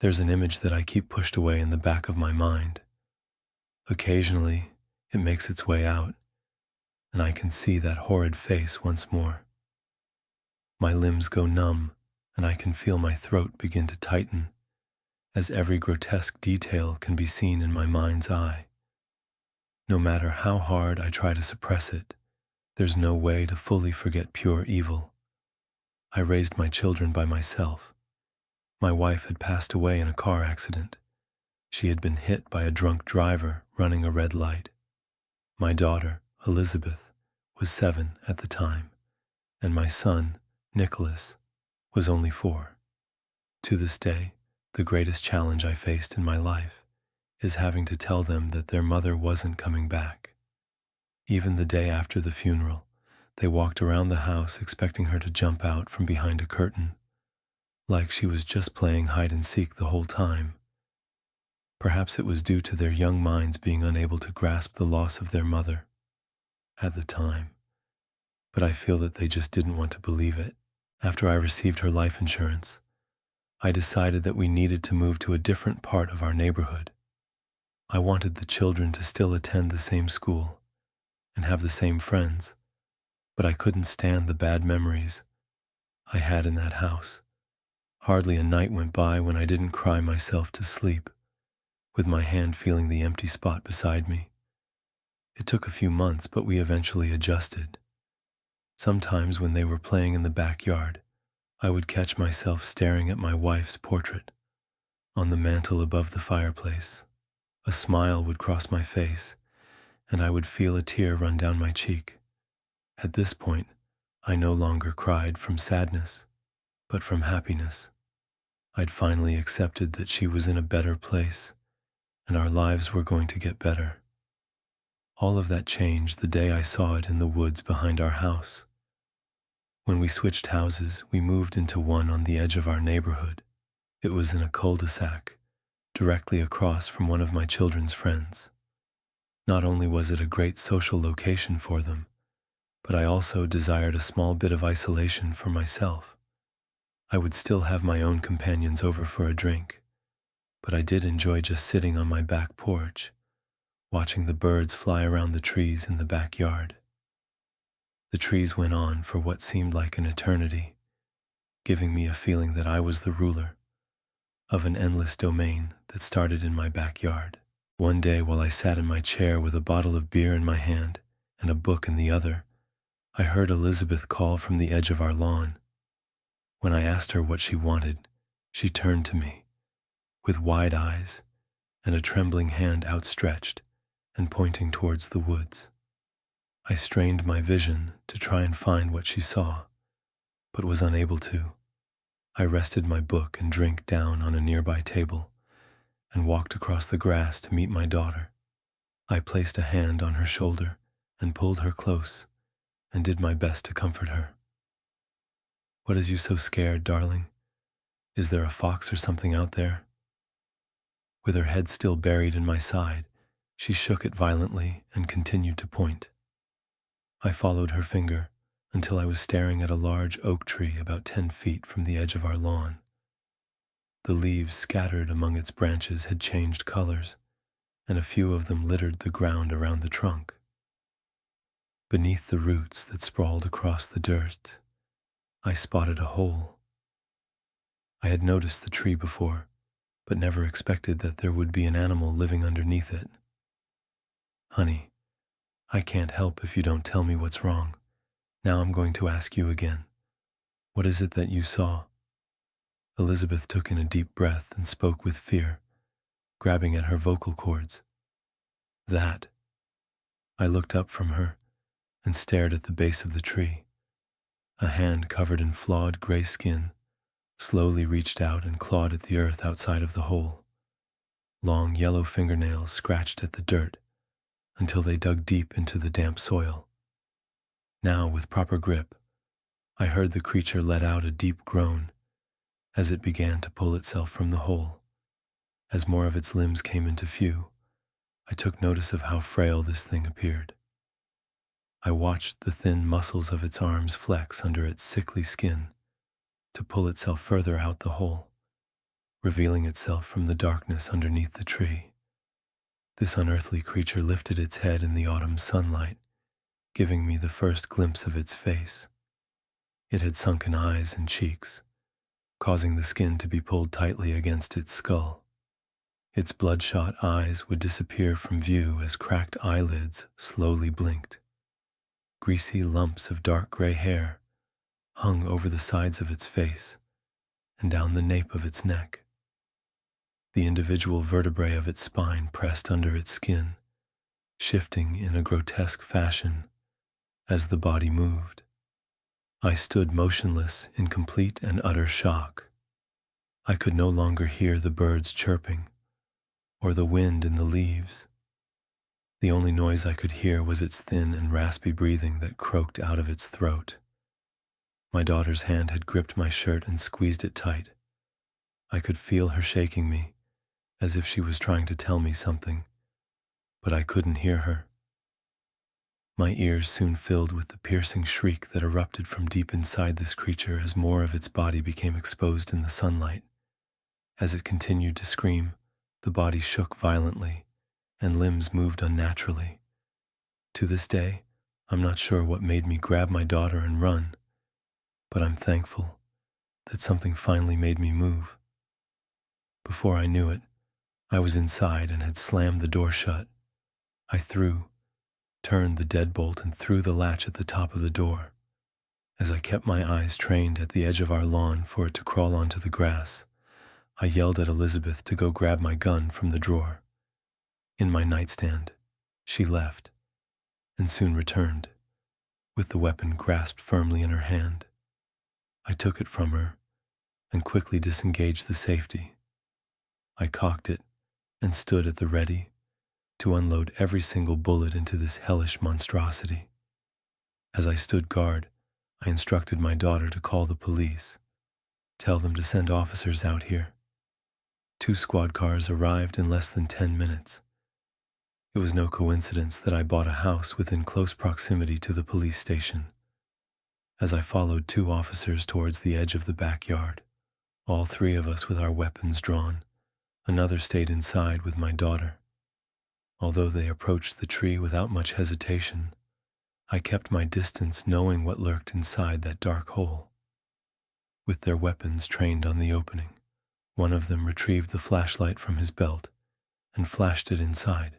There's an image that I keep pushed away in the back of my mind. Occasionally, it makes its way out, and I can see that horrid face once more. My limbs go numb, and I can feel my throat begin to tighten, as every grotesque detail can be seen in my mind's eye. No matter how hard I try to suppress it, there's no way to fully forget pure evil. I raised my children by myself. My wife had passed away in a car accident. She had been hit by a drunk driver running a red light. My daughter, Elizabeth, was 7 at the time, and my son, Nicholas, was only 4. To this day, the greatest challenge I faced in my life is having to tell them that their mother wasn't coming back. Even the day after the funeral, they walked around the house expecting her to jump out from behind a curtain, like she was just playing hide and seek the whole time. Perhaps it was due to their young minds being unable to grasp the loss of their mother at the time, but I feel that they just didn't want to believe it. After I received her life insurance, I decided that we needed to move to a different part of our neighborhood. I wanted the children to still attend the same school and have the same friends, but I couldn't stand the bad memories I had in that house. Hardly a night went by when I didn't cry myself to sleep, with my hand feeling the empty spot beside me. It took a few months, but we eventually adjusted. Sometimes when they were playing in the backyard, I would catch myself staring at my wife's portrait on the mantel above the fireplace. A smile would cross my face, and I would feel a tear run down my cheek. At this point, I no longer cried from sadness, but from happiness. I'd finally accepted that she was in a better place, and our lives were going to get better. All of that changed the day I saw it in the woods behind our house. When we switched houses, we moved into one on the edge of our neighborhood. It was in a cul-de-sac, directly across from one of my children's friends. Not only was it a great social location for them, but I also desired a small bit of isolation for myself. I would still have my own companions over for a drink, but I did enjoy just sitting on my back porch, watching the birds fly around the trees in the backyard. The trees went on for what seemed like an eternity, giving me a feeling that I was the ruler of an endless domain that started in my backyard. One day, while I sat in my chair with a bottle of beer in my hand and a book in the other, I heard Elizabeth call from the edge of our lawn. When I asked her what she wanted, she turned to me, with wide eyes and a trembling hand outstretched and pointing towards the woods. I strained my vision to try and find what she saw, but was unable to. I rested my book and drink down on a nearby table and walked across the grass to meet my daughter. I placed a hand on her shoulder and pulled her close and did my best to comfort her. "What has you so scared, darling? Is there a fox or something out there?" With her head still buried in my side, she shook it violently and continued to point. I followed her finger until I was staring at a large oak tree about 10 feet from the edge of our lawn. The leaves scattered among its branches had changed colors, and a few of them littered the ground around the trunk. Beneath the roots that sprawled across the dirt, I spotted a hole. I had noticed the tree before, but never expected that there would be an animal living underneath it. "Honey, I can't help if you don't tell me what's wrong. Now I'm going to ask you again. What is it that you saw?" Elizabeth took in a deep breath and spoke with fear, grabbing at her vocal cords. "That." I looked up from her and stared at the base of the tree. A hand covered in flawed gray skin slowly reached out and clawed at the earth outside of the hole. Long yellow fingernails scratched at the dirt until they dug deep into the damp soil. Now, with proper grip, I heard the creature let out a deep groan as it began to pull itself from the hole. As more of its limbs came into view, I took notice of how frail this thing appeared. I watched the thin muscles of its arms flex under its sickly skin to pull itself further out the hole. revealing itself from the darkness underneath the tree. This unearthly creature lifted its head in the autumn sunlight, giving me the first glimpse of its face. It had sunken eyes and cheeks, causing the skin to be pulled tightly against its skull. Its bloodshot eyes would disappear from view as cracked eyelids slowly blinked. Greasy lumps of dark gray hair hung over the sides of its face and down the nape of its neck. The individual vertebrae of its spine pressed under its skin, shifting in a grotesque fashion as the body moved. I stood motionless in complete and utter shock. I could no longer hear the birds chirping or the wind in the leaves. The only noise I could hear was its thin and raspy breathing that croaked out of its throat. My daughter's hand had gripped my shirt and squeezed it tight. I could feel her shaking me, as if she was trying to tell me something, but I couldn't hear her. My ears soon filled with the piercing shriek that erupted from deep inside this creature as more of its body became exposed in the sunlight. As it continued to scream, the body shook violently, and limbs moved unnaturally. To this day, I'm not sure what made me grab my daughter and run, but I'm thankful that something finally made me move. Before I knew it, I was inside and had slammed the door shut. I turned the deadbolt and threw the latch at the top of the door. As I kept my eyes trained at the edge of our lawn for it to crawl onto the grass, I yelled at Elizabeth to go grab my gun from the drawer. In my nightstand, she left, and soon returned, with the weapon grasped firmly in her hand. I took it from her and quickly disengaged the safety. I cocked it and stood at the ready to unload every single bullet into this hellish monstrosity. As I stood guard, I instructed my daughter to call the police, tell them to send officers out here. 2 squad cars arrived in less than 10 minutes. It was no coincidence that I bought a house within close proximity to the police station. As I followed 2 officers towards the edge of the backyard, all 3 of us with our weapons drawn, another stayed inside with my daughter. Although they approached the tree without much hesitation, I kept my distance knowing what lurked inside that dark hole. With their weapons trained on the opening, one of them retrieved the flashlight from his belt and flashed it inside.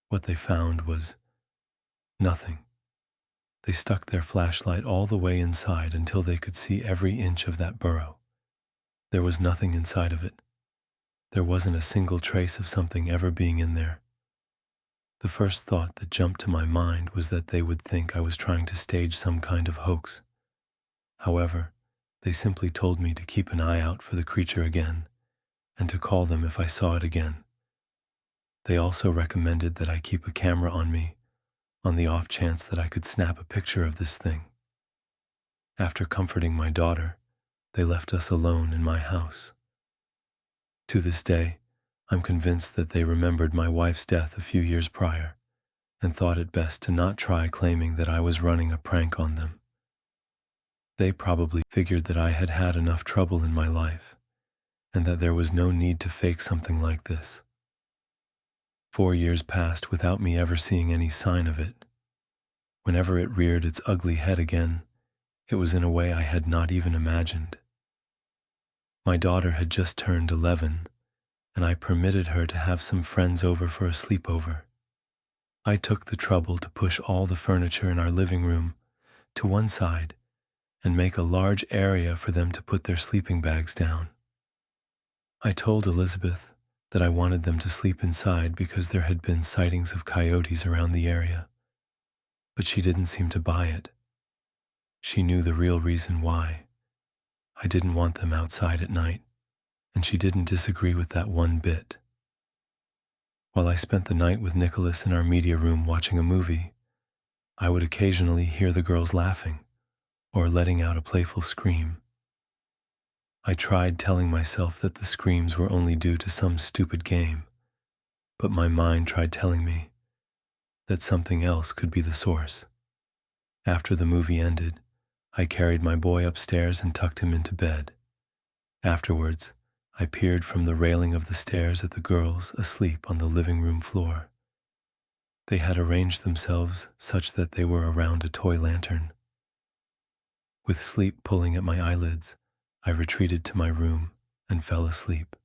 What they found was nothing. They stuck their flashlight all the way inside until they could see every inch of that burrow. There was nothing inside of it. There wasn't a single trace of something ever being in there. The first thought that jumped to my mind was that they would think I was trying to stage some kind of hoax. However, they simply told me to keep an eye out for the creature again and to call them if I saw it again. They also recommended that I keep a camera on me on the off chance that I could snap a picture of this thing. After comforting my daughter, they left us alone in my house. To this day, I'm convinced that they remembered my wife's death a few years prior and thought it best to not try claiming that I was running a prank on them. They probably figured that I had had enough trouble in my life and that there was no need to fake something like this. 4 years passed without me ever seeing any sign of it. Whenever it reared its ugly head again, it was in a way I had not even imagined. My daughter had just turned 11, and I permitted her to have some friends over for a sleepover. I took the trouble to push all the furniture in our living room to one side and make a large area for them to put their sleeping bags down. I told Elizabeth that I wanted them to sleep inside because there had been sightings of coyotes around the area, but she didn't seem to buy it. She knew the real reason why. I didn't want them outside at night, and she didn't disagree with that one bit. While I spent the night with Nicholas in our media room watching a movie, I would occasionally hear the girls laughing or letting out a playful scream. I tried telling myself that the screams were only due to some stupid game, but my mind tried telling me that something else could be the source. After the movie ended, I carried my boy upstairs and tucked him into bed. Afterwards, I peered from the railing of the stairs at the girls asleep on the living room floor. They had arranged themselves such that they were around a toy lantern. With sleep pulling at my eyelids, I retreated to my room and fell asleep.